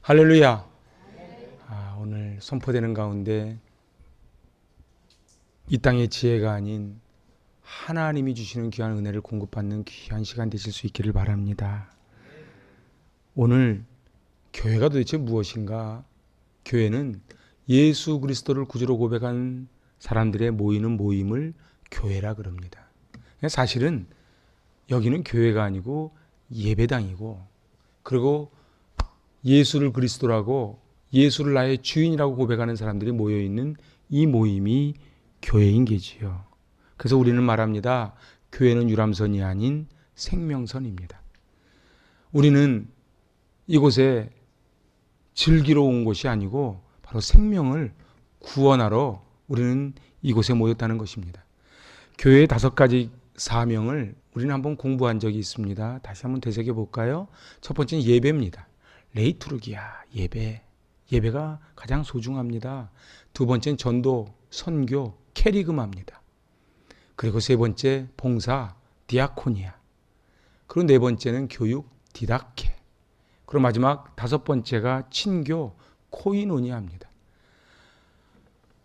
할렐루야. 오늘 선포되는 가운데 이 땅의 지혜가 아닌 하나님이 주시는 귀한 은혜를 공급받는 귀한 시간 되실 수 있기를 바랍니다. 오늘 교회가 도대체 무엇인가? 교회는 예수 그리스도를 구주로 고백한 사람들의 모이는 모임을 교회라 그럽니다. 사실은 여기는 교회가 아니고 예배당이고, 그리고 예수를 그리스도라고, 예수를 나의 주인이라고 고백하는 사람들이 모여있는 이 모임이 교회인 게지요. 그래서 우리는 말합니다. 교회는 유람선이 아닌 생명선입니다. 우리는 이곳에 즐기러 온 곳이 아니고 바로 생명을 구원하러 우리는 이곳에 모였다는 것입니다. 교회의 5가지 사명을 우리는 한번 공부한 적이 있습니다. 다시 한번 되새겨 볼까요? 첫 번째는 예배입니다. 레이투르기야, 예배. 예배가 가장 소중합니다. 두 번째는 전도, 선교, 캐리그마입니다. 그리고 세 번째 봉사, 디아코니아. 그리고 네 번째는 교육, 디다케. 그리고 마지막 5번째가 친교, 코이노니아입니다.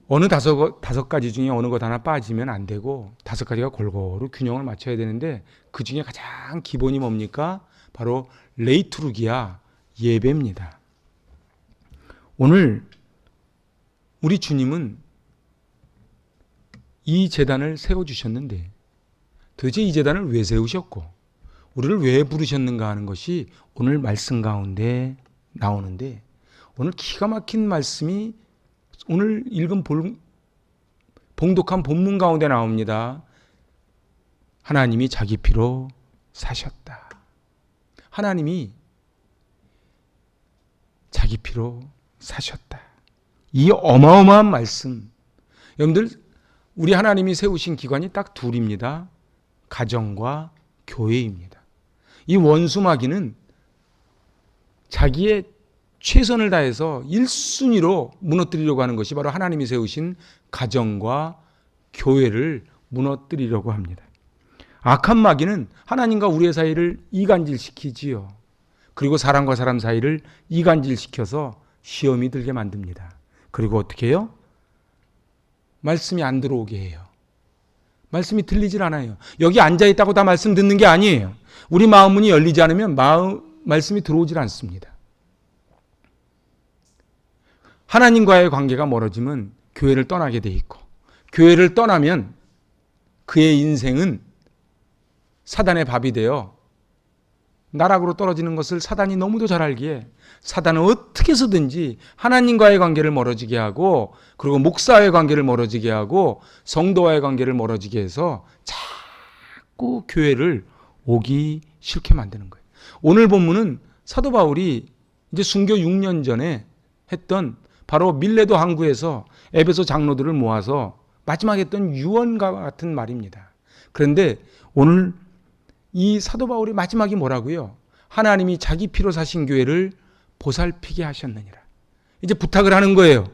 어느 다섯 가지 중에 어느 것 하나 빠지면 안 되고 5가지가 골고루 균형을 맞춰야 되는데, 그 중에 가장 기본이 뭡니까? 바로 레이투르기아, 예배입니다. 오늘 우리 주님은 이 제단을 세워주셨는데 도대체 이 제단을 왜 세우셨고 우리를 왜 부르셨는가 하는 것이 오늘 말씀 가운데 나오는데, 오늘 기가 막힌 말씀이 오늘 읽은 봉독한 본문 가운데 나옵니다. 하나님이 자기 피로 사셨다. 하나님이 자기 피로 사셨다. 이 어마어마한 말씀. 여러분들, 우리 하나님이 세우신 기관이 딱 둘입니다. 가정과 교회입니다. 이 원수 마귀는 자기의 최선을 다해서 1순위로 무너뜨리려고 하는 것이 바로 하나님이 세우신 가정과 교회를 무너뜨리려고 합니다. 악한 마귀는 하나님과 우리의 사이를 이간질시키지요. 그리고 사람과 사람 사이를 이간질시켜서 시험이 들게 만듭니다. 그리고 어떻게 해요? 말씀이 안 들어오게 해요. 말씀이 들리질 않아요. 여기 앉아있다고 다 말씀 듣는 게 아니에요. 우리 마음 문이 열리지 않으면 말씀이 들어오질 않습니다. 하나님과의 관계가 멀어지면 교회를 떠나게 돼 있고, 교회를 떠나면 그의 인생은 사단의 밥이 되어 나락으로 떨어지는 것을 사단이 너무도 잘 알기에 사단은 어떻게 해서든지 하나님과의 관계를 멀어지게 하고, 그리고 목사와의 관계를 멀어지게 하고, 성도와의 관계를 멀어지게 해서 자꾸 교회를 오기 싫게 만드는 거예요. 오늘 본문은 사도 바울이 이제 순교 6년 전에 했던 바로 밀레도 항구에서 에베소 장로들을 모아서 마지막에 했던 유언과 같은 말입니다. 그런데 오늘 이 사도 바울의 마지막이 뭐라고요? 하나님이 자기 피로 사신 교회를 보살피게 하셨느니라. 이제 부탁을 하는 거예요.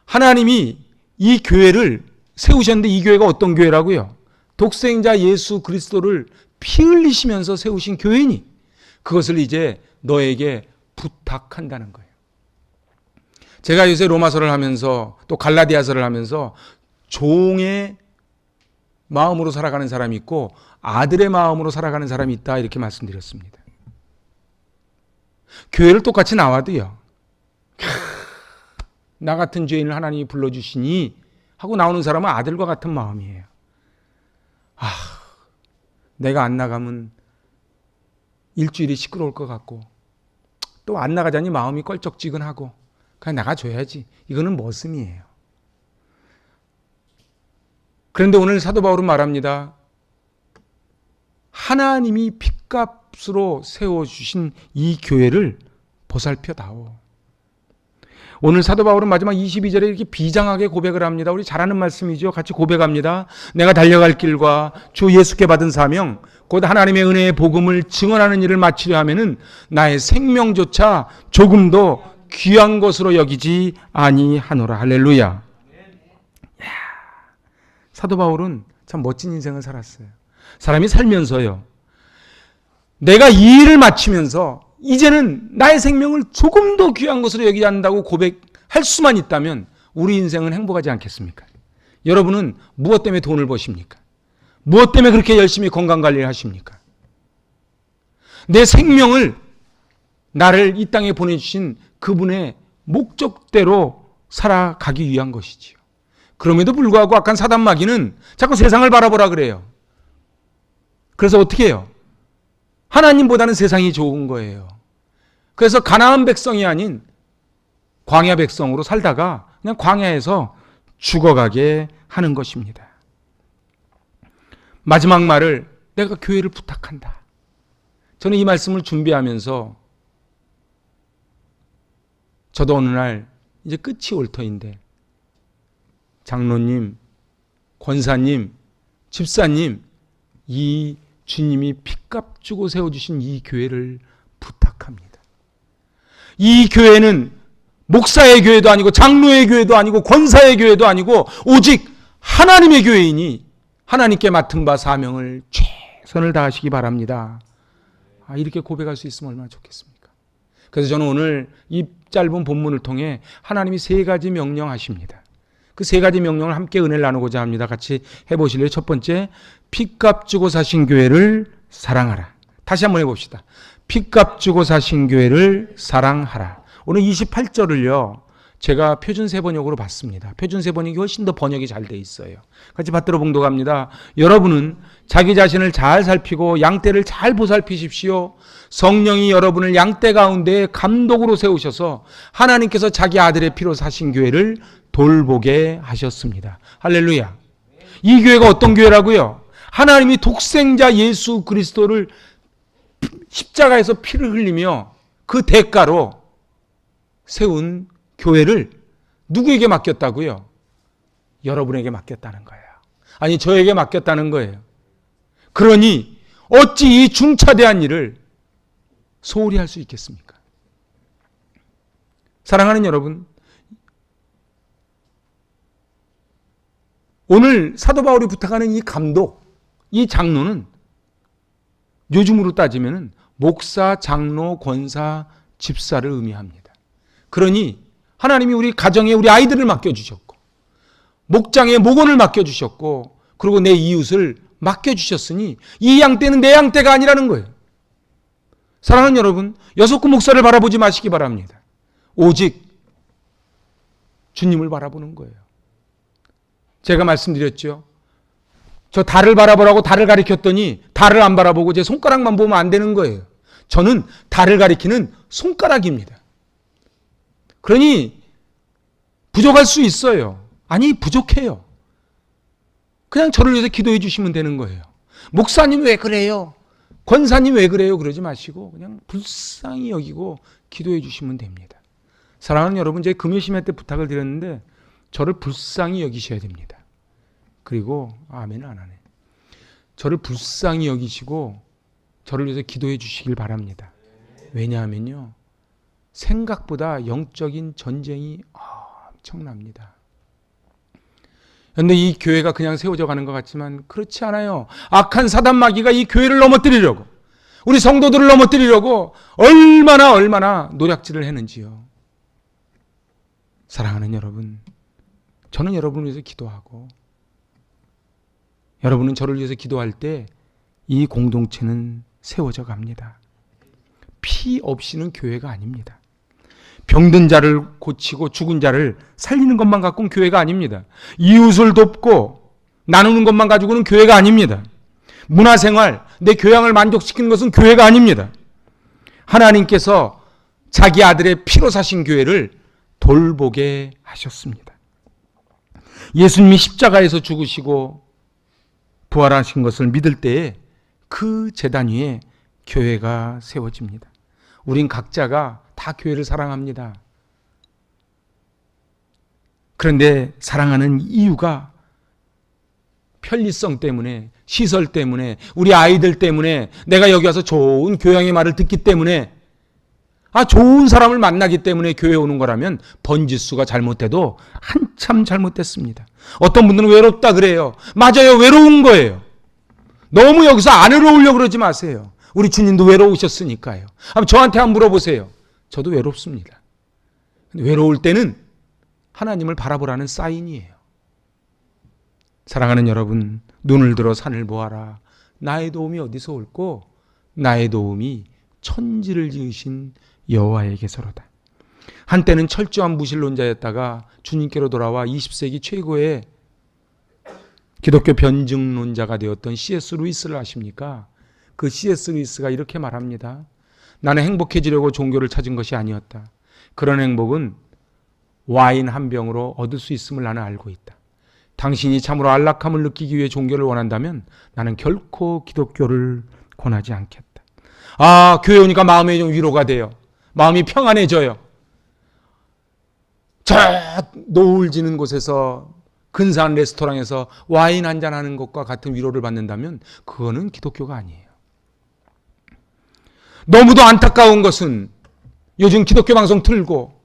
하나님이 이 교회를 세우셨는데 이 교회가 어떤 교회라고요? 독생자 예수 그리스도를 피 흘리시면서 세우신 교회니 그것을 이제 너에게 부탁한다는 거예요. 제가 요새 로마서를 하면서 또 갈라디아서를 하면서 종의 마음으로 살아가는 사람이 있고 아들의 마음으로 살아가는 사람이 있다, 이렇게 말씀드렸습니다. 교회를 똑같이 나와도요, 나 같은 죄인을 하나님이 불러주시니 하고 나오는 사람은 아들과 같은 마음이에요. 내가 안 나가면 일주일이 시끄러울 것 같고, 또 안 나가자니 마음이 껄쩍지근하고, 그냥 나가줘야지. 이거는 머슴이에요. 그런데 오늘 사도 바울은 말합니다. 하나님이 핏값으로 세워주신 이 교회를 보살펴다오. 오늘 사도 바울은 마지막 22절에 이렇게 비장하게 고백을 합니다. 우리 잘 아는 말씀이죠. 같이 고백합니다. 내가 달려갈 길과 주 예수께 받은 사명, 곧 하나님의 은혜의 복음을 증언하는 일을 마치려 하면은 나의 생명조차 조금도 귀한 것으로 여기지 아니하노라. 할렐루야. 사도 바울은 참 멋진 인생을 살았어요. 사람이 살면서요, 내가 이 일을 마치면서 이제는 나의 생명을 조금 더 귀한 것으로 여기지 않는다고 고백할 수만 있다면 우리 인생은 행복하지 않겠습니까? 여러분은 무엇 때문에 돈을 버십니까? 무엇 때문에 그렇게 열심히 건강관리를 하십니까? 내 생명을 나를 이 땅에 보내주신 그분의 목적대로 살아가기 위한 것이지요. 그럼에도 불구하고 악한 사단 마귀는 자꾸 세상을 바라보라 그래요. 그래서 어떻게 해요? 하나님보다는 세상이 좋은 거예요. 그래서 가나안 백성이 아닌 광야 백성으로 살다가 그냥 광야에서 죽어가게 하는 것입니다. 마지막 말을 내가 교회를 부탁한다. 저는 이 말씀을 준비하면서 저도 어느 날 이제 끝이 올 터인데 장로님, 권사님, 집사님, 이 주님이 핏값 주고 세워주신 이 교회를 부탁합니다. 이 교회는 목사의 교회도 아니고 장로의 교회도 아니고 권사의 교회도 아니고 오직 하나님의 교회이니 하나님께 맡은 바 사명을 최선을 다하시기 바랍니다. 이렇게 고백할 수 있으면 얼마나 좋겠습니까? 그래서 저는 오늘 이 짧은 본문을 통해 하나님이 3가지 명령하십니다. 그 3가지 명령을 함께 은혜를 나누고자 합니다. 같이 해보실래요? 첫 번째, 핏값 주고 사신 교회를 사랑하라. 다시 한번 해봅시다. 핏값 주고 사신 교회를 사랑하라. 오늘 28절을요. 제가 표준세 번역으로 봤습니다. 표준세 번역이 훨씬 더 번역이 잘 돼 있어요. 같이 받들어 봉독합니다. 여러분은 자기 자신을 잘 살피고 양떼를 잘 보살피십시오. 성령이 여러분을 양떼 가운데 감독으로 세우셔서 하나님께서 자기 아들의 피로 사신 교회를 돌보게 하셨습니다. 할렐루야. 이 교회가 어떤 교회라고요? 하나님이 독생자 예수 그리스도를 십자가에서 피를 흘리며 그 대가로 세운 교회를 누구에게 맡겼다고요? 여러분에게 맡겼다는 거예요. 아니, 저에게 맡겼다는 거예요. 그러니 어찌 이 중차대한 일을 소홀히 할 수 있겠습니까? 사랑하는 여러분, 오늘 사도 바울이 부탁하는 이 감독, 이 장로는 요즘으로 따지면 목사, 장로, 권사, 집사를 의미합니다. 그러니 하나님이 우리 가정에 우리 아이들을 맡겨주셨고 목장에 목원을 맡겨주셨고 그리고 내 이웃을 맡겨주셨으니 이 양떼는 내 양떼가 아니라는 거예요. 사랑하는 여러분, 여섯구 목사를 바라보지 마시기 바랍니다. 오직 주님을 바라보는 거예요. 제가 말씀드렸죠. 저 달을 바라보라고 달을 가리켰더니 달을 안 바라보고 제 손가락만 보면 안 되는 거예요. 저는 달을 가리키는 손가락입니다. 그러니 부족할 수 있어요. 아니, 부족해요. 그냥 저를 위해서 기도해 주시면 되는 거예요. 목사님 왜 그래요? 권사님 왜 그래요? 그러지 마시고 그냥 불쌍히 여기고 기도해 주시면 됩니다. 사랑하는 여러분, 제 금요심야 때 부탁을 드렸는데 저를 불쌍히 여기셔야 됩니다. 그리고 아멘을 안 하네. 저를 불쌍히 여기시고 저를 위해서 기도해 주시길 바랍니다. 왜냐하면요, 생각보다 영적인 전쟁이 엄청납니다. 그런데 이 교회가 그냥 세워져 가는 것 같지만 그렇지 않아요. 악한 사단 마귀가 이 교회를 넘어뜨리려고, 우리 성도들을 넘어뜨리려고 얼마나 노략질을 했는지요. 사랑하는 여러분, 저는 여러분을 위해서 기도하고 여러분은 저를 위해서 기도할 때 이 공동체는 세워져 갑니다. 피 없이는 교회가 아닙니다. 병든 자를 고치고 죽은 자를 살리는 것만 갖고는 교회가 아닙니다. 이웃을 돕고 나누는 것만 가지고는 교회가 아닙니다. 문화생활, 내 교양을 만족시키는 것은 교회가 아닙니다. 하나님께서 자기 아들의 피로 사신 교회를 돌보게 하셨습니다. 예수님이 십자가에서 죽으시고 부활하신 것을 믿을 때에 그 제단 위에 교회가 세워집니다. 우린 각자가 다 교회를 사랑합니다. 그런데 사랑하는 이유가 편리성 때문에, 시설 때문에, 우리 아이들 때문에, 내가 여기 와서 좋은 교양의 말을 듣기 때문에, 좋은 사람을 만나기 때문에 교회에 오는 거라면 번지수가 잘못돼도 한참 잘못됐습니다. 어떤 분들은 외롭다 그래요. 맞아요, 외로운 거예요. 너무 여기서 안 외로우려고 그러지 마세요. 우리 주님도 외로우셨으니까요. 한번 저한테 한번 물어보세요. 저도 외롭습니다. 외로울 때는 하나님을 바라보라는 사인이에요. 사랑하는 여러분, 눈을 들어 산을 보아라. 나의 도움이 어디서 올꼬? 나의 도움이 천지를 지으신 여호와에게서로다. 한때는 철저한 무신론자였다가 주님께로 돌아와 20세기 최고의 기독교 변증론자가 되었던 C.S. 루이스를 아십니까? 그 C.S. 루이스가 이렇게 말합니다. 나는 행복해지려고 종교를 찾은 것이 아니었다. 그런 행복은 와인 한 병으로 얻을 수 있음을 나는 알고 있다. 당신이 참으로 안락함을 느끼기 위해 종교를 원한다면 나는 결코 기독교를 권하지 않겠다. 아, 교회 오니까 마음에 좀 위로가 돼요. 마음이 평안해져요. 저 노을 지는 곳에서 근사한 레스토랑에서 와인 한잔 하는 것과 같은 위로를 받는다면 그거는 기독교가 아니에요. 너무도 안타까운 것은 요즘 기독교 방송 틀고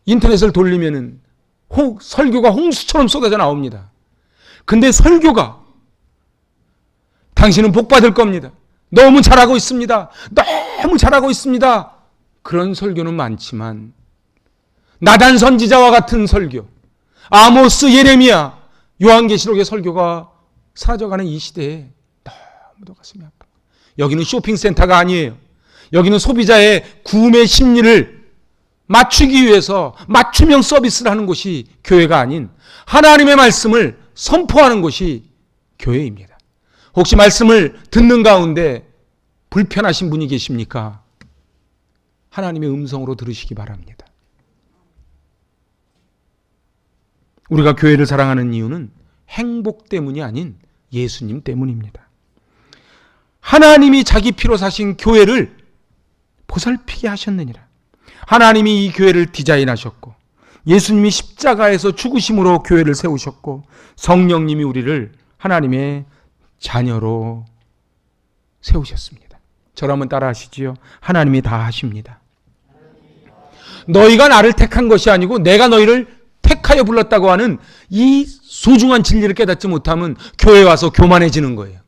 인터넷을 돌리면은 설교가 홍수처럼 쏟아져 나옵니다. 근데 설교가 당신은 복 받을 겁니다. 너무 잘하고 있습니다. 너무 잘하고 있습니다. 그런 설교는 많지만 나단 선지자와 같은 설교, 아모스, 예레미야, 요한계시록의 설교가 사라져가는 이 시대에 너무도 가슴이 아파. 여기는 쇼핑센터가 아니에요. 여기는 소비자의 구매 심리를 맞추기 위해서 맞춤형 서비스를 하는 곳이 교회가 아닌 하나님의 말씀을 선포하는 곳이 교회입니다. 혹시 말씀을 듣는 가운데 불편하신 분이 계십니까? 하나님의 음성으로 들으시기 바랍니다. 우리가 교회를 사랑하는 이유는 행복 때문이 아닌 예수님 때문입니다. 하나님이 자기 피로 사신 교회를 보살피게 하셨느니라. 하나님이 이 교회를 디자인하셨고 예수님이 십자가에서 죽으심으로 교회를 세우셨고 성령님이 우리를 하나님의 자녀로 세우셨습니다. 저를 한번 따라 하시지요. 하나님이 다 하십니다. 너희가 나를 택한 것이 아니고 내가 너희를 택하여 불렀다고 하는 이 소중한 진리를 깨닫지 못하면 교회에 와서 교만해지는 거예요.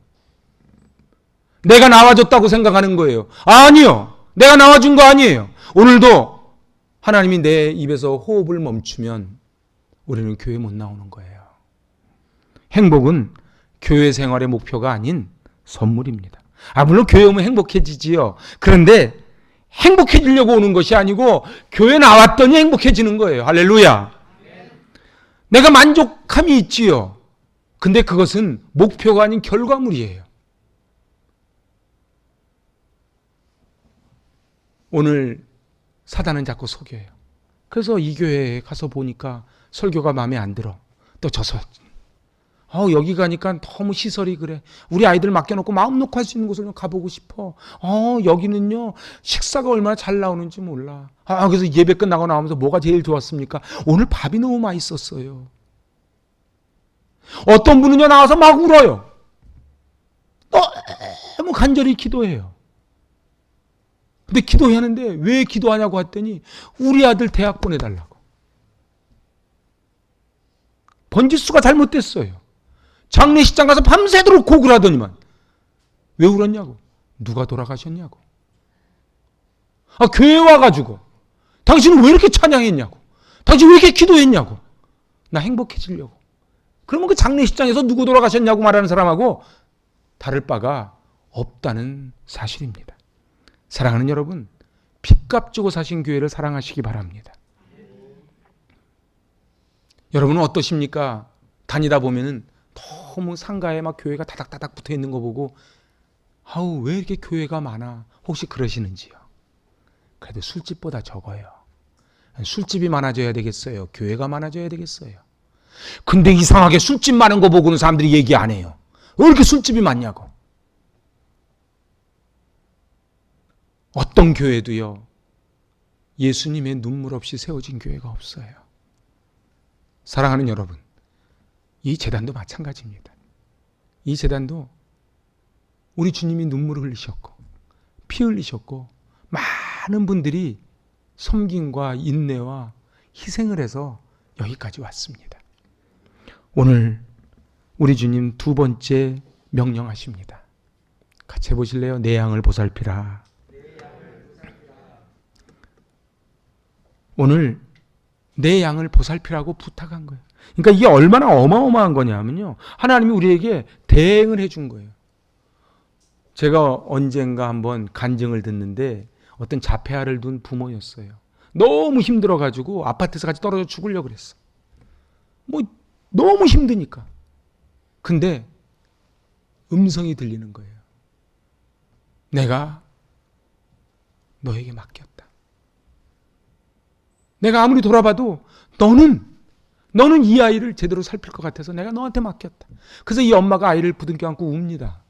내가 나와줬다고 생각하는 거예요. 아니요. 내가 나와준 거 아니에요. 오늘도 하나님이 내 입에서 호흡을 멈추면 우리는 교회에 못 나오는 거예요. 행복은 교회 생활의 목표가 아닌 선물입니다. 물론 교회 오면 행복해지지요. 그런데 행복해지려고 오는 것이 아니고 교회 나왔더니 행복해지는 거예요. 할렐루야. 내가 만족함이 있지요. 근데 그것은 목표가 아닌 결과물이에요. 오늘 사단은 자꾸 속여요. 그래서 이 교회에 가서 보니까 설교가 마음에 안 들어. 또 저서 여기 가니까 너무 시설이 그래. 우리 아이들 맡겨놓고 마음 놓고 할 수 있는 곳을 좀 가보고 싶어. 여기는요 식사가 얼마나 잘 나오는지 몰라. 그래서 예배 끝나고 나오면서 뭐가 제일 좋았습니까? 오늘 밥이 너무 맛있었어요. 어떤 분은요 나와서 막 울어요. 너무 간절히 기도해요. 근데 기도하는데 왜 기도하냐고 했더니 우리 아들 대학 보내달라고. 번지수가 잘못됐어요. 장례식장 가서 밤새도록 곡을 하더니만 왜 울었냐고. 누가 돌아가셨냐고. 교회 와가지고 당신은 왜 이렇게 찬양했냐고. 당신 왜 이렇게 기도했냐고. 나 행복해지려고. 그러면 그 장례식장에서 누구 돌아가셨냐고 말하는 사람하고 다를 바가 없다는 사실입니다. 사랑하는 여러분, 핏값 주고 사신 교회를 사랑하시기 바랍니다. 여러분은 어떠십니까? 다니다 보면은 너무 상가에 막 교회가 다닥다닥 붙어 있는 거 보고 왜 이렇게 교회가 많아? 혹시 그러시는지요? 그래도 술집보다 적어요. 술집이 많아져야 되겠어요? 교회가 많아져야 되겠어요? 근데 이상하게 술집 많은 거 보고는 사람들이 얘기 안 해요. 왜 이렇게 술집이 많냐고. 어떤 교회도요, 예수님의 눈물 없이 세워진 교회가 없어요. 사랑하는 여러분, 이 재단도 마찬가지입니다. 이 재단도 우리 주님이 눈물을 흘리셨고 피 흘리셨고 많은 분들이 섬김과 인내와 희생을 해서 여기까지 왔습니다. 오늘 우리 주님 두 번째 명령하십니다. 같이 해보실래요? 내 양을 보살피라. 오늘 내 양을 보살피라고 부탁한 거예요. 그러니까 이게 얼마나 어마어마한 거냐면요. 하나님이 우리에게 대행을 해준 거예요. 제가 언젠가 한번 간증을 듣는데 어떤 자폐아를 둔 부모였어요. 너무 힘들어가지고 아파트에서 같이 떨어져 죽으려고 그랬어. 뭐 너무 힘드니까. 근데 음성이 들리는 거예요. 내가 너에게 맡겼다. 내가 아무리 돌아봐도 너는 이 아이를 제대로 살필 것 같아서 내가 너한테 맡겼다. 그래서 이 엄마가 아이를 부둥켜 안고 웁니다.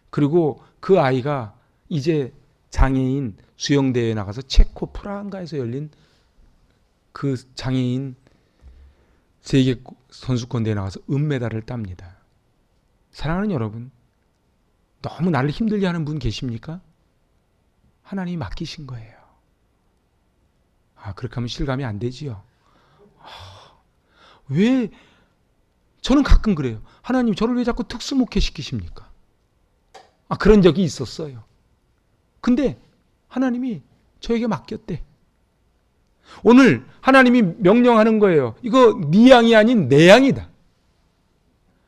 그리고 그 아이가 이제 장애인 수영대회에 나가서 체코 프라하인가에서 열린 그 장애인 세계 선수권 대회에 나가서 은메달을 땁니다. 사랑하는 여러분, 너무 나를 힘들게 하는 분 계십니까? 하나님이 맡기신 거예요. 그렇게 하면 실감이 안 되지요. 왜 저는 가끔 그래요. 하나님 저를 왜 자꾸 특수목회 시키십니까? 그런 적이 있었어요. 근데 하나님이 저에게 맡겼대. 오늘 하나님이 명령하는 거예요. 이거 네 양이 아닌 내 양이다.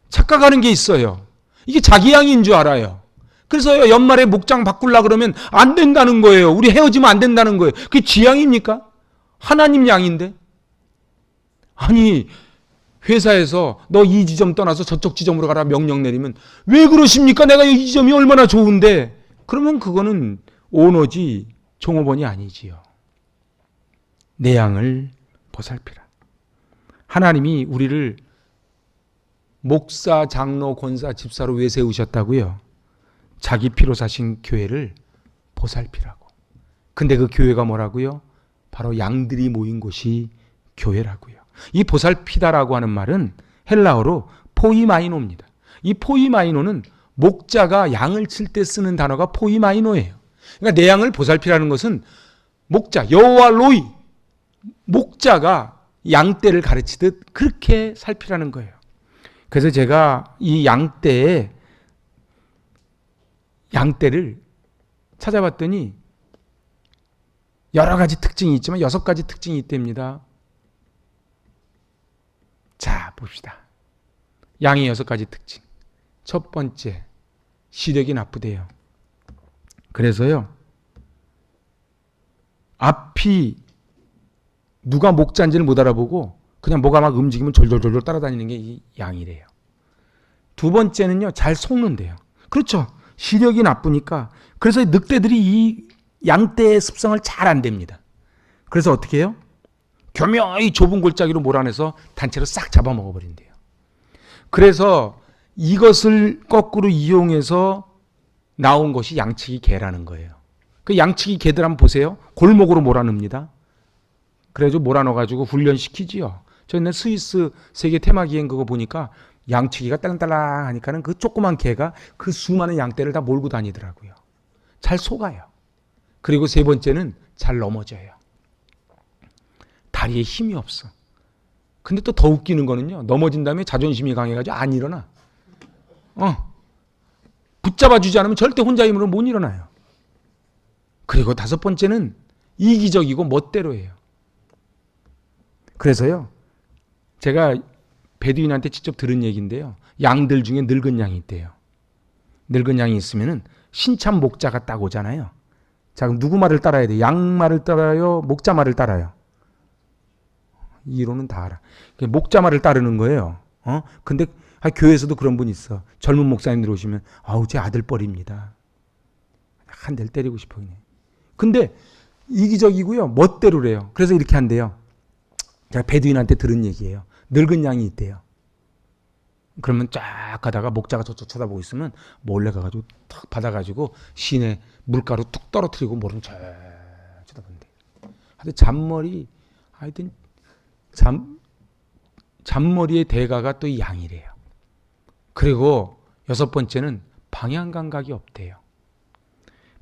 착각하는 게 있어요. 이게 자기 양인 줄 알아요. 그래서 연말에 목장 바꾸려고 그러면 안 된다는 거예요. 우리 헤어지면 안 된다는 거예요. 그게 지 양입니까? 하나님 양인데. 아니 회사에서 너 이 지점 떠나서 저쪽 지점으로 가라 명령 내리면 왜 그러십니까? 내가 이 지점이 얼마나 좋은데. 그러면 그거는 오너지 종업원이 아니지요. 내 양을 보살피라. 하나님이 우리를 목사, 장로, 권사, 집사로 왜 세우셨다고요? 자기 피로 사신 교회를 보살피라고. 근데 그 교회가 뭐라고요? 바로 양들이 모인 곳이 교회라고요. 이 보살피다라고 하는 말은 헬라어로 포이마이노입니다. 이 포이마이노는 목자가 양을 칠 때 쓰는 단어가 포이마이노예요. 그러니까 내 양을 보살피라는 것은 목자, 여호와 로이, 목자가 양떼를 가르치듯 그렇게 살피라는 거예요. 그래서 제가 이 양떼를 찾아봤더니 여러 가지 특징이 있지만 6가지 특징이 있답니다. 자, 봅시다. 양의 6가지 특징. 첫 번째, 시력이 나쁘대요. 그래서요, 앞이 누가 목자인지를 못 알아보고 그냥 뭐가 막 움직이면 졸졸졸 따라다니는 게 이 양이래요. 두 번째는요, 잘 속는데요. 그렇죠. 시력이 나쁘니까. 그래서 늑대들이 이 양떼의 습성을 잘 안 됩니다. 그래서 어떻게 해요? 교묘히 좁은 골짜기로 몰아내서 단체로 싹 잡아먹어버린대요. 그래서 이것을 거꾸로 이용해서 나온 것이 양치기 개라는 거예요. 그 양치기 개들 한번 보세요. 골목으로 몰아넣습니다. 그래가지고 몰아넣어가지고 훈련시키지요. 저 옛날 스위스 세계 테마기행 그거 보니까 양치기가 딸랑딸랑 하니까는 그 조그만 개가 그 수많은 양떼를 다 몰고 다니더라고요. 잘 속아요. 그리고 세 번째는 잘 넘어져요. 다리에 힘이 없어. 근데 또 더 웃기는 거는요. 넘어진 다음에 자존심이 강해가지고 안 일어나. 붙잡아주지 않으면 절대 혼자 힘으로 못 일어나요. 그리고 5번째는 이기적이고 멋대로예요. 그래서요. 제가 베두인한테 직접 들은 얘기인데요. 양들 중에 늙은 양이 있대요. 늙은 양이 있으면은 신참 목자가 딱 오잖아요. 자, 그럼 누구 말을 따라야 돼? 양 말을 따라요? 목자 말을 따라요? 이론은 다 알아. 목자 말을 따르는 거예요. 근데 교회에서도 그런 분 있어. 젊은 목사님들 오시면 제 아들 뻘입니다. 한 대를 때리고 싶어 그냥. 근데 이기적이고요. 멋대로래요. 그래서 이렇게 한대요. 제가 베두인한테 들은 얘기예요. 늙은 양이 있대요. 그러면 쫙 가다가 목자가 저쪽 쳐다보고 있으면 몰래 가가지고 탁 받아가지고 시내 물가로 뚝 떨어뜨리고 모른 척 쳐다본대. 하여튼 잔머리의 대가가 또 이 양이래요. 그리고 6번째는 방향 감각이 없대요.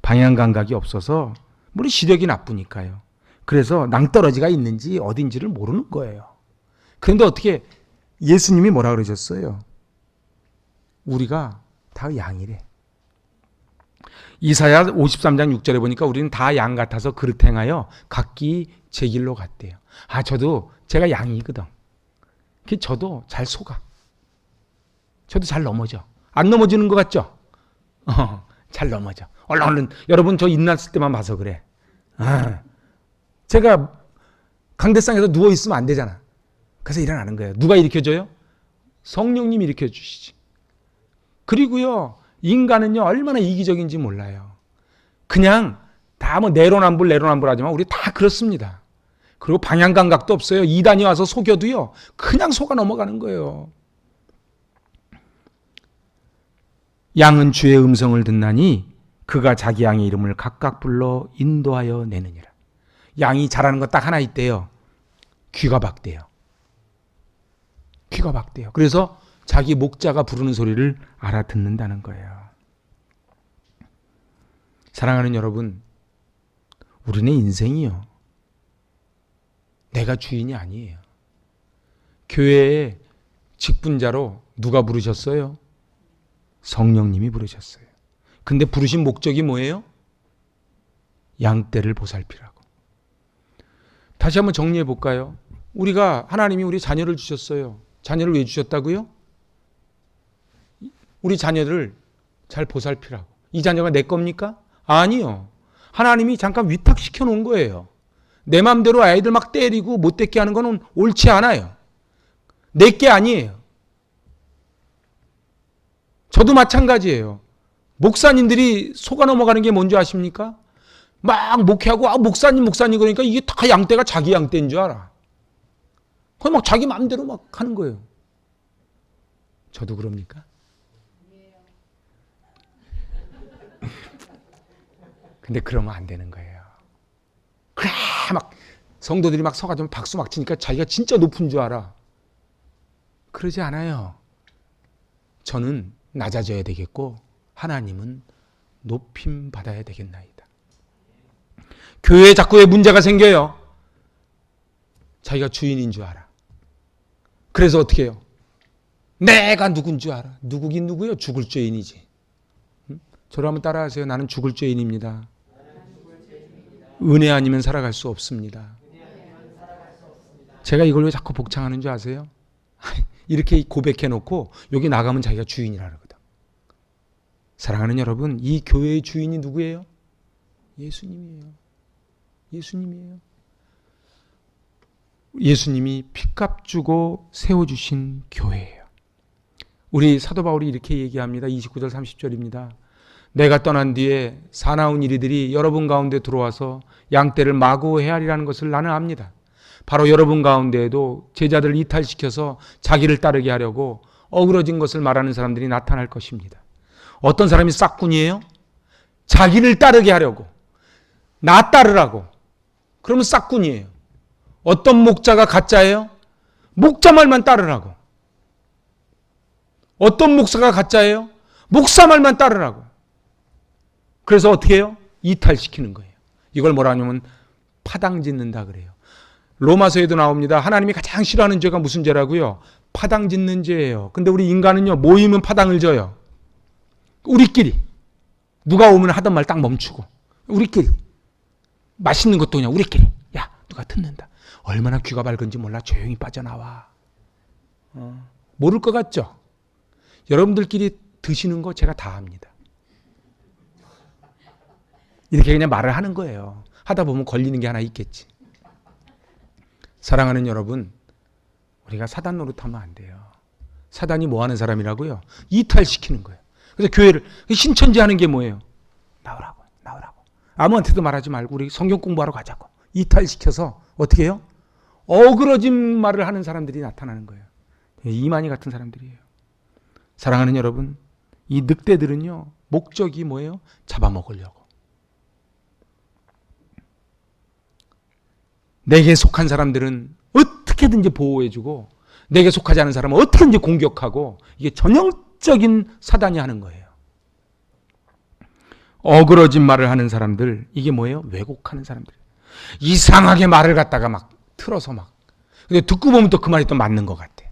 방향 감각이 없어서 물론 시력이 나쁘니까요. 그래서 낭떠러지가 있는지 어딘지를 모르는 거예요. 그런데 어떻게 예수님이 뭐라 그러셨어요? 우리가 다 양이래. 이사야 53장 6절에 보니까 우리는 다 양 같아서 그릇 행하여 각기 제 길로 갔대요. 저도 제가 양이거든. 저도 잘 속아. 저도 잘 넘어져. 안 넘어지는 것 같죠? 잘 넘어져. 얼른 여러분 저 인났을 때만 봐서 그래. 제가 강대상에서 누워 있으면 안 되잖아. 그래서 일어나는 거예요. 누가 일으켜줘요? 성령님이 일으켜주시지. 그리고요, 인간은요 얼마나 이기적인지 몰라요. 그냥 다 뭐 내로남불 하지만 우리 다 그렇습니다. 그리고 방향 감각도 없어요. 이단이 와서 속여도요 그냥 속아 넘어가는 거예요. 양은 주의 음성을 듣나니 그가 자기 양의 이름을 각각 불러 인도하여 내느니라. 양이 잘하는 거 딱 하나 있대요. 귀가 박대요. 귀가 박대요. 그래서 자기 목자가 부르는 소리를 알아듣는다는 거예요. 사랑하는 여러분, 우리네 인생이요, 내가 주인이 아니에요. 교회에 직분자로 누가 부르셨어요? 성령님이 부르셨어요. 근데 부르신 목적이 뭐예요? 양떼를 보살피라고. 다시 한번 정리해 볼까요? 하나님이 우리 자녀를 주셨어요. 자녀를 왜 주셨다고요? 우리 자녀를 잘 보살피라고. 이 자녀가 내 겁니까? 아니요. 하나님이 잠깐 위탁시켜 놓은 거예요. 내 맘대로 아이들 막 때리고 못되게 하는 거는 옳지 않아요. 내 게 아니에요. 저도 마찬가지예요. 목사님들이 속아 넘어가는 게 뭔지 아십니까? 막 목회하고 목사님 그러니까 이게 다 양떼가 자기 양떼인 줄 알아. 그냥 막 자기 마음대로 막 하는 거예요. 저도 그럽니까? 근데 그러면 안 되는 거예요. 그래 막 성도들이 막 서가지고 박수 막 치니까 자기가 진짜 높은 줄 알아. 그러지 않아요. 저는 낮아져야 되겠고 하나님은 높임 받아야 되겠나이다. 교회에 자꾸 왜 문제가 생겨요? 자기가 주인인 줄 알아. 그래서 어떻게 해요? 내가 누군 줄 알아. 누구긴 누구요? 죽을 죄인이지. 저를 한번 따라하세요. 나는 죽을 죄인입니다. 은혜 아니면 살아갈 수 없습니다. 제가 이걸 왜 자꾸 복창하는 줄 아세요? 이렇게 고백해놓고 여기 나가면 자기가 주인이라 그러거든. 사랑하는 여러분, 이 교회의 주인이 누구예요? 예수님이에요. 예수님이에요. 예수님이 핏값 주고 세워주신 교회예요. 우리 사도 바울이 이렇게 얘기합니다. 29절 30절입니다. 내가 떠난 뒤에 사나운 이리들이 여러분 가운데 들어와서 양떼를 마구 헤아리라는 것을 나는 압니다. 바로 여러분 가운데에도 제자들을 이탈시켜서 자기를 따르게 하려고 어그러진 것을 말하는 사람들이 나타날 것입니다. 어떤 사람이 싹군이에요? 자기를 따르게 하려고, 나 따르라고. 그러면 싹군이에요. 어떤 목자가 가짜예요? 목자 말만 따르라고. 어떤 목사가 가짜예요? 목사 말만 따르라고. 그래서 어떻게 해요? 이탈시키는 거예요. 이걸 뭐라 하냐면 파당 짓는다 그래요. 로마서에도 나옵니다. 하나님이 가장 싫어하는 죄가 무슨 죄라고요? 파당 짓는 죄예요. 근데 우리 인간은요, 모이면 파당을 져요. 우리끼리. 누가 오면 하던 말 딱 멈추고. 우리끼리. 맛있는 것도 그냥 우리끼리. 야, 누가 듣는다. 얼마나 귀가 밝은지 몰라. 조용히 빠져나와. 모를 것 같죠? 여러분들끼리 드시는 거 제가 다 합니다. 이렇게 그냥 말을 하는 거예요. 하다 보면 걸리는 게 하나 있겠지. 사랑하는 여러분, 우리가 사단 노릇하면 안 돼요. 사단이 뭐 하는 사람이라고요? 이탈시키는 거예요. 그래서 교회를 신천지하는 게 뭐예요? 나오라고. 아무한테도 말하지 말고 우리 성경 공부하러 가자고. 이탈시켜서 어떻게 해요? 어그러진 말을 하는 사람들이 나타나는 거예요. 이만희 같은 사람들이에요. 사랑하는 여러분, 이 늑대들은요, 목적이 뭐예요? 잡아먹으려고. 내게 속한 사람들은 어떻게든지 보호해주고 내게 속하지 않은 사람은 어떻게든지 공격하고, 이게 전형적인 사단이 하는 거예요. 어그러진 말을 하는 사람들, 이게 뭐예요? 왜곡하는 사람들. 이상하게 말을 갖다가 막 틀어서 막. 근데 듣고 보면 또 그 말이 또 맞는 것 같아.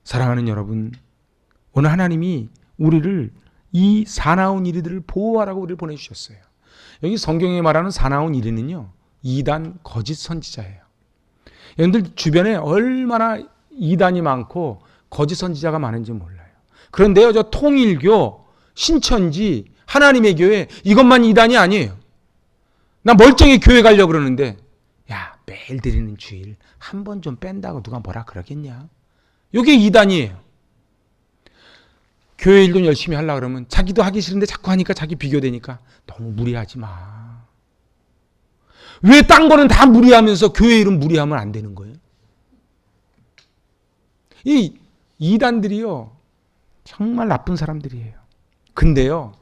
사랑하는 여러분, 오늘 하나님이 우리를 이 사나운 이리들을 보호하라고 우리를 보내주셨어요. 여기 성경에 말하는 사나운 이리는요, 이단 거짓 선지자예요. 여러분들 주변에 얼마나 이단이 많고 거짓 선지자가 많은지 몰라요. 그런데요, 저 통일교, 신천지, 하나님의 교회 이것만 이단이 아니에요. 나 멀쩡히 교회 가려고 그러는데 야, 매일 드리는 주일 한 번 좀 뺀다고 누가 뭐라 그러겠냐. 이게 이단이에요. 교회 일도 열심히 하려고 그러면 자기도 하기 싫은데 자꾸 하니까 자기 비교되니까 너무 무리하지 마. 왜 딴 거는 다 무리하면서 교회 일은 무리하면 안 되는 거예요? 이 이단들이요, 정말 나쁜 사람들이에요. 근데요,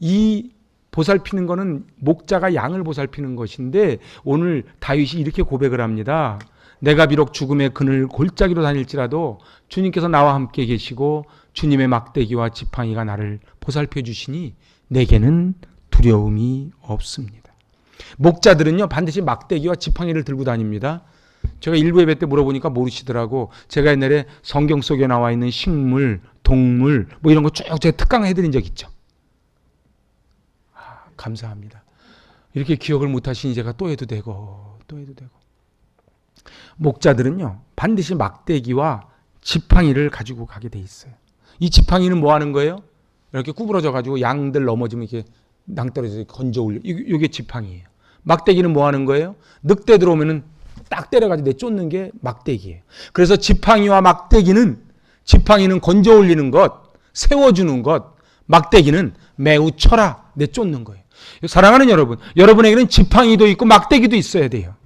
이 보살피는 거는 목자가 양을 보살피는 것인데 오늘 다윗이 이렇게 고백을 합니다. 내가 비록 죽음의 그늘 골짜기로 다닐지라도 주님께서 나와 함께 계시고 주님의 막대기와 지팡이가 나를 보살펴 주시니 내게는 두려움이 없습니다. 목자들은요, 반드시 막대기와 지팡이를 들고 다닙니다. 제가 일부 예배 때 물어보니까 모르시더라고. 제가 옛날에 성경 속에 나와 있는 식물, 동물 뭐 이런 거 쭉 제가 특강해드린 적 있죠. 감사합니다. 이렇게 기억을 못하시니 제가 또 해도 되고 또 해도 되고. 목자들은요, 반드시 막대기와 지팡이를 가지고 가게 돼 있어요. 이 지팡이는 뭐 하는 거예요? 이렇게 구부러져 가지고 양들 넘어지면 이렇게 낭떠러져서 건져 올려. 이게 지팡이에요. 막대기는 뭐 하는 거예요? 늑대 들어오면은 딱 때려가지고 내쫓는 게 막대기예요. 그래서 지팡이와 막대기는, 지팡이는 건져 올리는 것, 세워주는 것, 막대기는 매우 쳐라, 내쫓는 거예요. 사랑하는 여러분, 여러분에게는 지팡이도 있고 막대기도 있어야 돼요.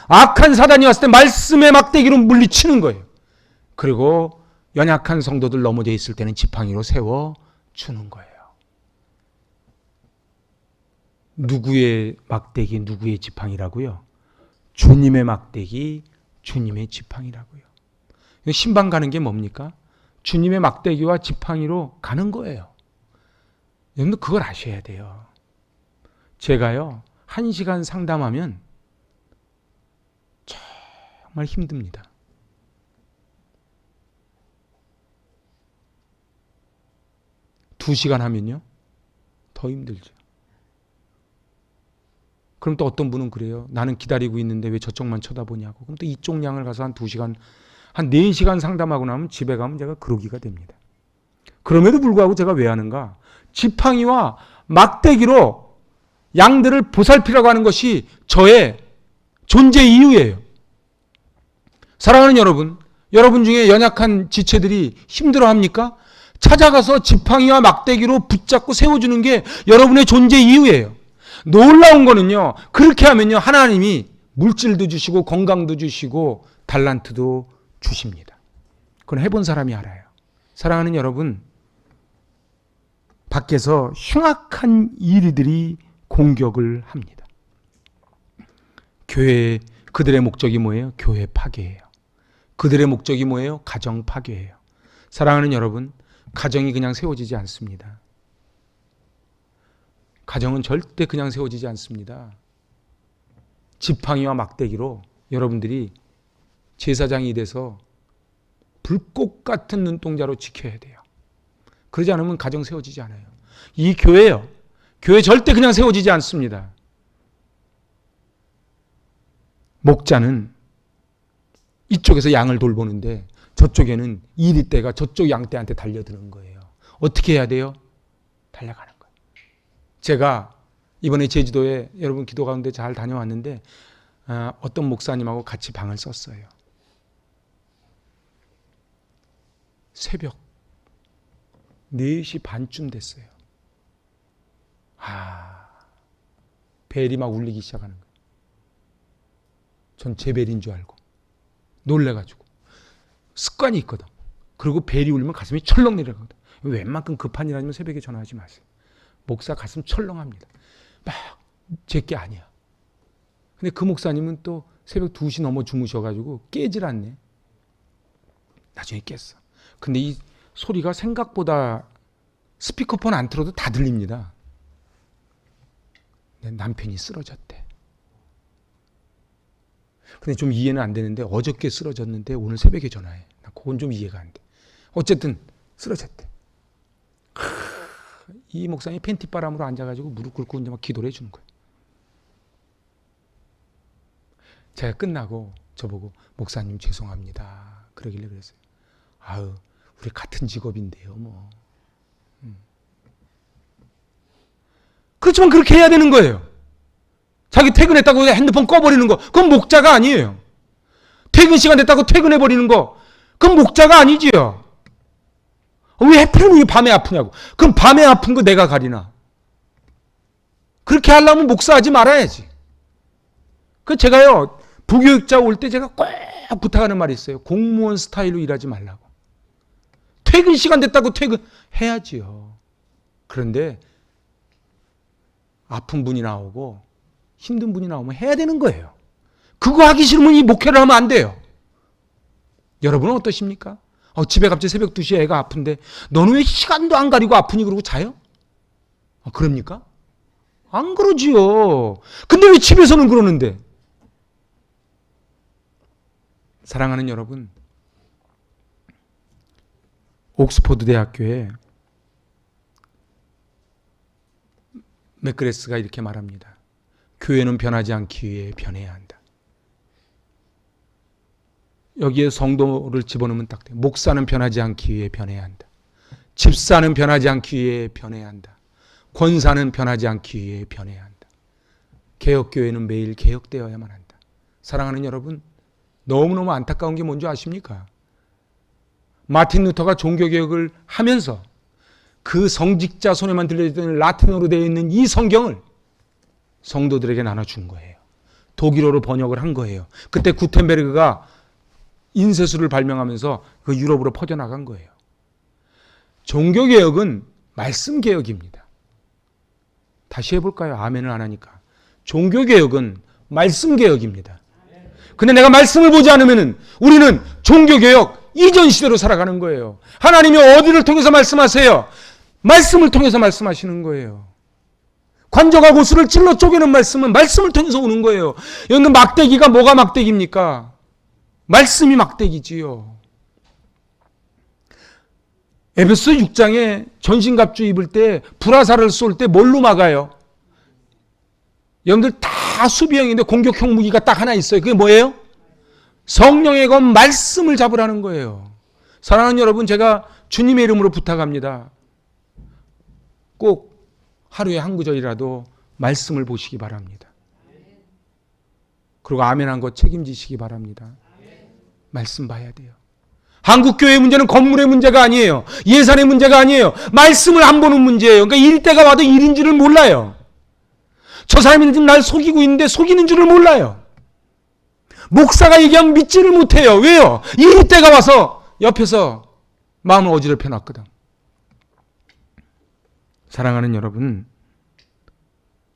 악한 사단이 왔을 때 말씀의 막대기로 물리치는 거예요. 그리고 연약한 성도들 넘어져 있을 때는 지팡이로 세워주는 거예요. 누구의 막대기, 누구의 지팡이라고요? 주님의 막대기, 주님의 지팡이라고요. 신방 가는 게 뭡니까? 주님의 막대기와 지팡이로 가는 거예요. 여러분들 그걸 아셔야 돼요. 제가요, 1시간 상담하면 정말 힘듭니다. 두 시간 하면요, 더 힘들죠. 그럼 또 어떤 분은 그래요. 나는 기다리고 있는데 왜 저쪽만 쳐다보냐고. 그럼 또 이쪽 양을 가서 한 2시간, 한 4시간 상담하고 나면 집에 가면 제가 그러기가 됩니다. 그럼에도 불구하고 제가 왜 하는가? 지팡이와 막대기로 양들을 보살피라고 하는 것이 저의 존재 이유예요. 사랑하는 여러분, 여러분 중에 연약한 지체들이 힘들어합니까? 찾아가서 지팡이와 막대기로 붙잡고 세워주는 게 여러분의 존재 이유예요. 놀라운 거는요, 그렇게 하면요, 하나님이 물질도 주시고 건강도 주시고 달란트도 주십니다. 그건 해본 사람이 알아요. 사랑하는 여러분, 밖에서 흉악한 이리들이 공격을 합니다. 교회, 그들의 목적이 뭐예요? 교회 파괴예요. 그들의 목적이 뭐예요? 가정 파괴예요. 사랑하는 여러분, 가정이 그냥 세워지지 않습니다. 가정은 절대 그냥 세워지지 않습니다. 지팡이와 막대기로 여러분들이 제사장이 돼서 불꽃 같은 눈동자로 지켜야 돼요. 그러지 않으면 가정 세워지지 않아요. 이 교회요, 교회 절대 그냥 세워지지 않습니다. 목자는 이쪽에서 양을 돌보는데 저쪽에는 이리떼가 저쪽 양떼한테 달려드는 거예요. 어떻게 해야 돼요? 달려가는 거예요. 제가 이번에 제주도에 여러분 기도 가운데 잘 다녀왔는데 어떤 목사님하고 같이 방을 썼어요. 새벽 4시 반쯤 됐어요. 벨이 막 울리기 시작하는 거예요. 전 제 벨인 줄 알고 놀래가지고. 습관이 있거든. 그리고 벨이 울리면 가슴이 철렁 내려가거든. 웬만큼 급한 일 아니면 새벽에 전화하지 마세요. 목사 가슴 철렁합니다. 막 제 게 아니야. 근데 그 목사님은 또 새벽 2시 넘어 주무셔가지고 깨질 않네. 나중에 깼어. 근데 이 소리가 생각보다 스피커폰 안 틀어도 다 들립니다. 내 남편이 쓰러졌대. 근데 좀 이해는 안 되는데 어저께 쓰러졌는데 오늘 새벽에 전화해. 나 그건 좀 이해가 안 돼. 어쨌든 쓰러졌대. 이 목사님이 팬티바람으로 앉아가지고 무릎 꿇고 이제 막 기도를 해주는 거예요. 제가 끝나고 저보고 목사님 죄송합니다. 그러길래 그랬어요. 아유, 우리 같은 직업인데요, 뭐. 그렇지만 그렇게 해야 되는 거예요. 자기 퇴근했다고 핸드폰 꺼버리는 거, 그건 목자가 아니에요. 퇴근 시간 됐다고 퇴근해버리는 거, 그건 목자가 아니지요. 왜 하필이면 밤에 아프냐고. 그럼 밤에 아픈 거 내가 가리나. 그렇게 하려면 목사하지 말아야지. 그 제가요, 부교육자 올 때 제가 꼭 부탁하는 말이 있어요. 공무원 스타일로 일하지 말라고. 퇴근 시간 됐다고 퇴근해야지요. 그런데 아픈 분이 나오고 힘든 분이 나오면 해야 되는 거예요. 그거 하기 싫으면 이 목회를 하면 안 돼요. 여러분은 어떠십니까? 집에 갑자기 새벽 2시에 애가 아픈데 너는 왜 시간도 안 가리고 아프니 그러고 자요? 그럽니까? 안 그러지요. 근데 왜 집에서는 그러는데? 사랑하는 여러분, 옥스퍼드 대학교에 맥그레스가 이렇게 말합니다. 교회는 변하지 않기 위해 변해야 한다. 여기에 성도를 집어넣으면 딱 돼요. 목사는 변하지 않기 위해 변해야 한다. 집사는 변하지 않기 위해 변해야 한다. 권사는 변하지 않기 위해 변해야 한다. 개혁교회는 매일 개혁되어야만 한다. 사랑하는 여러분, 너무너무 안타까운 게 뭔지 아십니까? 마틴 루터가 종교개혁을 하면서 그 성직자 손에만 들려있던 라틴어로 되어 있는 이 성경을 성도들에게 나눠준 거예요. 독일어로 번역을 한 거예요. 그때 구텐베르그가 인쇄술을 발명하면서 그 유럽으로 퍼져나간 거예요. 종교개혁은 말씀개혁입니다. 다시 해볼까요? 아멘을 안 하니까. 종교개혁은 말씀개혁입니다. 근데 내가 말씀을 보지 않으면 우리는 종교개혁 이전 시대로 살아가는 거예요. 하나님이 어디를 통해서 말씀하세요? 말씀을 통해서 말씀하시는 거예요. 관저가 고수를 찔러 쪼개는 말씀은 말씀을 통해서 오는 거예요. 여러분, 막대기가 뭐가 막대기입니까? 말씀이 막대기지요. 에베소 6장에 전신갑주 입을 때 불화살을 쏠 때 뭘로 막아요? 여러분들 다 수비형인데 공격형 무기가 딱 하나 있어요. 그게 뭐예요? 성령의 검 말씀을 잡으라는 거예요. 사랑하는 여러분, 제가 주님의 이름으로 부탁합니다. 꼭 하루에 한 구절이라도 말씀을 보시기 바랍니다. 그리고 아멘한 것 책임지시기 바랍니다. 말씀 봐야 돼요. 한국교회의 문제는 건물의 문제가 아니에요. 예산의 문제가 아니에요. 말씀을 안 보는 문제예요. 그러니까 일 때가 와도 일인 줄을 몰라요. 저 사람이 지금 날 속이고 있는데 속이는 줄을 몰라요. 목사가 얘기하면 믿지를 못해요. 왜요? 일 때가 와서 옆에서 마음을 어지럽혀 놨거든. 사랑하는 여러분,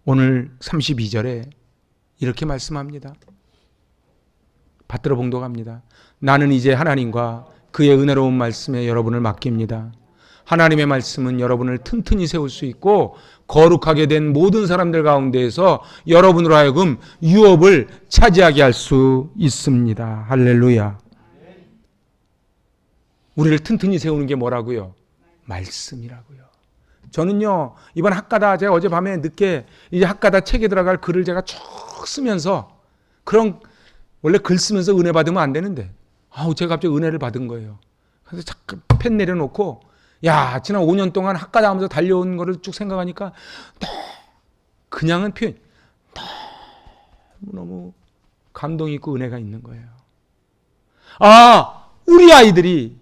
오늘 32절에 이렇게 말씀합니다. 받들어 봉독합니다. 나는 이제 하나님과 그의 은혜로운 말씀에 여러분을 맡깁니다. 하나님의 말씀은 여러분을 튼튼히 세울 수 있고 거룩하게 된 모든 사람들 가운데에서 여러분으로 하여금 유업을 차지하게 할 수 있습니다. 할렐루야. 우리를 튼튼히 세우는 게 뭐라고요? 말씀이라고요. 저는요, 이번 학가다, 제가 어젯밤에 늦게 이제 학가다 책에 들어갈 글을 제가 쭉 쓰면서 그런, 원래 글 쓰면서 은혜 받으면 안 되는데 제가 갑자기 은혜를 받은 거예요. 그래서 자꾸 펜 내려놓고 지난 5년 동안 학가다 하면서 달려온 거를 쭉 생각하니까 그냥은 표현 너무 감동이 있고 은혜가 있는 거예요. 우리 아이들이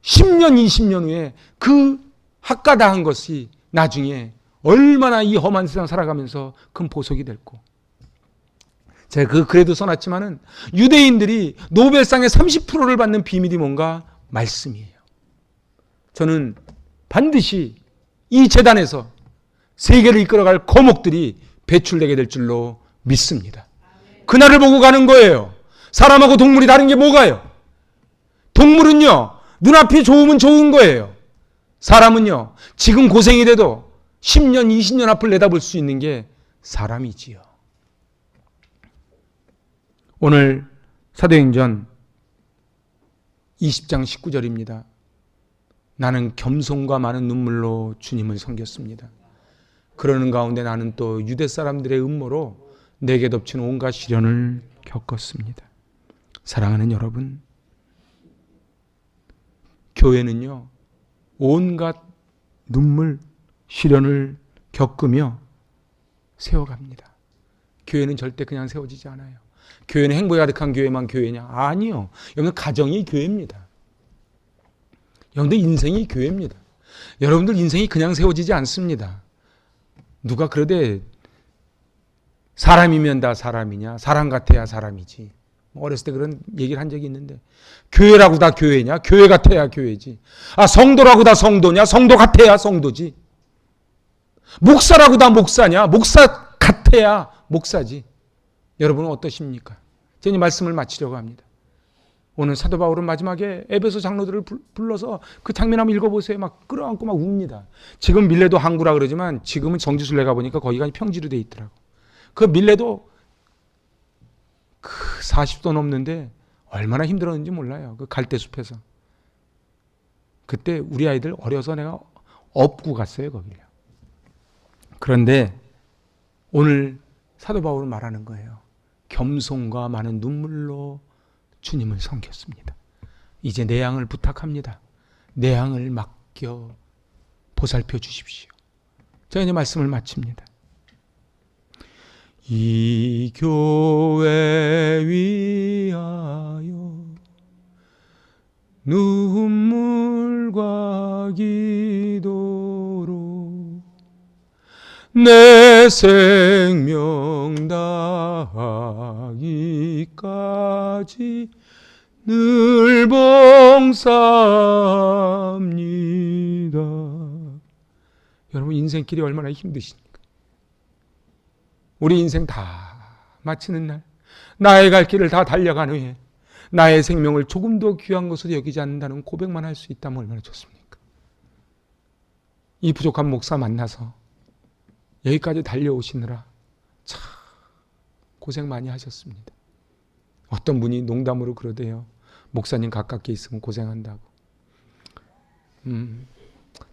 10년, 20년 후에 그 학가다 한 것이 나중에 얼마나 이 험한 세상 살아가면서 큰 보석이 될고. 제가 그 글에도 써놨지만은 유대인들이 노벨상의 30%를 받는 비밀이 뭔가? 말씀이에요. 저는 반드시 이 재단에서 세계를 이끌어갈 거목들이 배출되게 될 줄로 믿습니다. 그날을 보고 가는 거예요. 사람하고 동물이 다른 게 뭐가요? 동물은요, 눈앞이 좋으면 좋은 거예요. 사람은요, 지금 고생이 돼도 10년, 20년 앞을 내다볼 수 있는 게 사람이지요. 오늘 사도행전 20장 19절입니다. 나는 겸손과 많은 눈물로 주님을 섬겼습니다. 그러는 가운데 나는 또 유대 사람들의 음모로 내게 덮친 온갖 시련을 겪었습니다. 사랑하는 여러분, 교회는요, 온갖 눈물, 시련을 겪으며 세워갑니다. 교회는 절대 그냥 세워지지 않아요. 교회는 행복이 가득한 교회만 교회냐? 아니요. 여러분, 가정이 교회입니다. 여러분들 인생이 교회입니다. 여러분들 인생이 그냥 세워지지 않습니다. 누가 그러되 사람이면 다 사람이냐? 사람 같아야 사람이지. 어렸을 때 그런 얘기를 한 적이 있는데, 교회라고 다 교회냐? 교회 같아야 교회지. 아, 성도라고 다 성도냐? 성도 같아야 성도지. 목사라고 다 목사냐? 목사 같아야 목사지. 여러분은 어떠십니까? 제가 이 말씀을 마치려고 합니다. 오늘 사도 바울은 마지막에 에베소 장로들을 불러서 그 장면 한번 읽어보세요. 막 끌어안고 막 웁니다. 지금 밀레도 항구라 그러지만 지금은 정지순례 가보니까 거기가 평지로 돼 있더라고. 그 밀레도 그 40도 넘는데 얼마나 힘들었는지 몰라요. 그 갈대숲에서. 그때 우리 아이들 어려서 내가 업고 갔어요, 거기를. 그런데 오늘 사도 바울은 말하는 거예요. 겸손과 많은 눈물로 주님을 섬겼습니다. 이제 내 양을 부탁합니다. 내 양을 맡겨 보살펴 주십시오. 제가 이제 말씀을 마칩니다. 이 교회 위하여 눈물과 기도로 내 생명 다하기까지 늘 봉사합니다. 여러분, 인생길이 얼마나 힘드십니까? 우리 인생 다 마치는 날, 나의 갈 길을 다 달려간 후에 나의 생명을 조금 더 귀한 것으로 여기지 않는다는 고백만 할 수 있다면 얼마나 좋습니까? 이 부족한 목사 만나서 여기까지 달려오시느라 참 고생 많이 하셨습니다. 어떤 분이 농담으로 그러대요. 목사님 가깝게 있으면 고생한다고.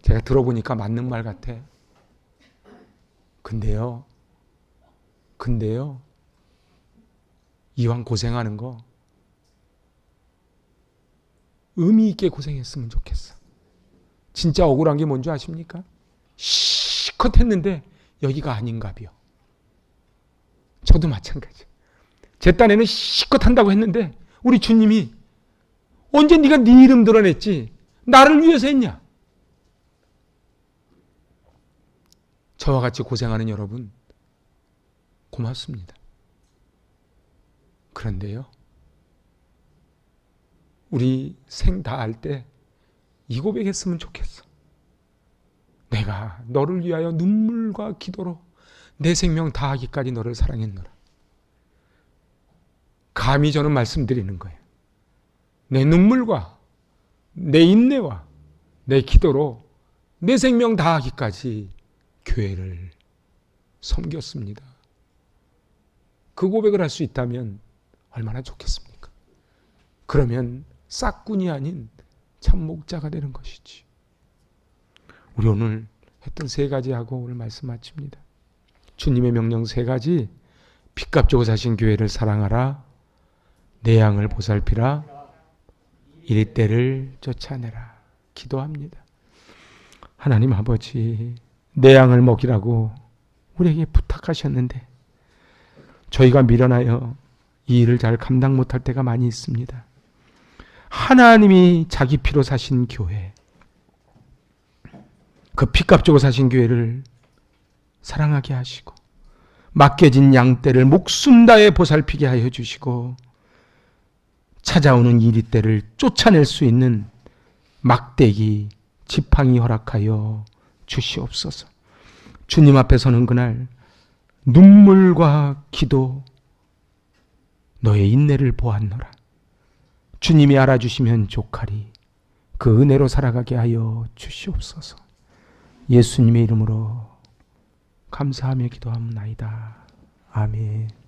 제가 들어보니까 맞는 말 같아. 근데요, 이왕 고생하는 거 의미 있게 고생했으면 좋겠어. 진짜 억울한 게 뭔지 아십니까? 시컷 했는데 여기가 아닌가비요. 저도 마찬가지. 제 딴에는 시컷 한다고 했는데 우리 주님이 언제 네가 네 이름 드러냈지? 나를 위해서 했냐? 저와 같이 고생하는 여러분 고맙습니다. 그런데요, 우리 생 다할 때 이 고백했으면 좋겠어. 내가 너를 위하여 눈물과 기도로 내 생명 다하기까지 너를 사랑했노라. 감히 저는 말씀드리는 거예요. 내 눈물과 내 인내와 내 기도로 내 생명 다하기까지 교회를 섬겼습니다. 그 고백을 할 수 있다면 얼마나 좋겠습니까? 그러면 싹군이 아닌 참 목자가 되는 것이지. 우리 오늘 했던 세 가지 하고 오늘 말씀 마칩니다. 주님의 명령 세 가지. 핏값 주고 사신 교회를 사랑하라. 내 양을 보살피라. 이리 때를 쫓아내라. 기도합니다. 하나님 아버지, 내 양을 먹이라고 우리에게 부탁하셨는데 저희가 미련하여 이 일을 잘 감당 못할 때가 많이 있습니다. 하나님이 자기 피로 사신 교회, 그 핏값 주고 사신 교회를 사랑하게 하시고 맡겨진 양떼를 목숨 다해 보살피게 하여 주시고 찾아오는 이리 때를 쫓아낼 수 있는 막대기, 지팡이 허락하여 주시옵소서. 주님 앞에 서는 그날 눈물과 기도, 너의 인내를 보았노라. 주님이 알아주시면 족하리. 그 은혜로 살아가게 하여 주시옵소서. 예수님의 이름으로 감사하며 기도합나이다. 아멘.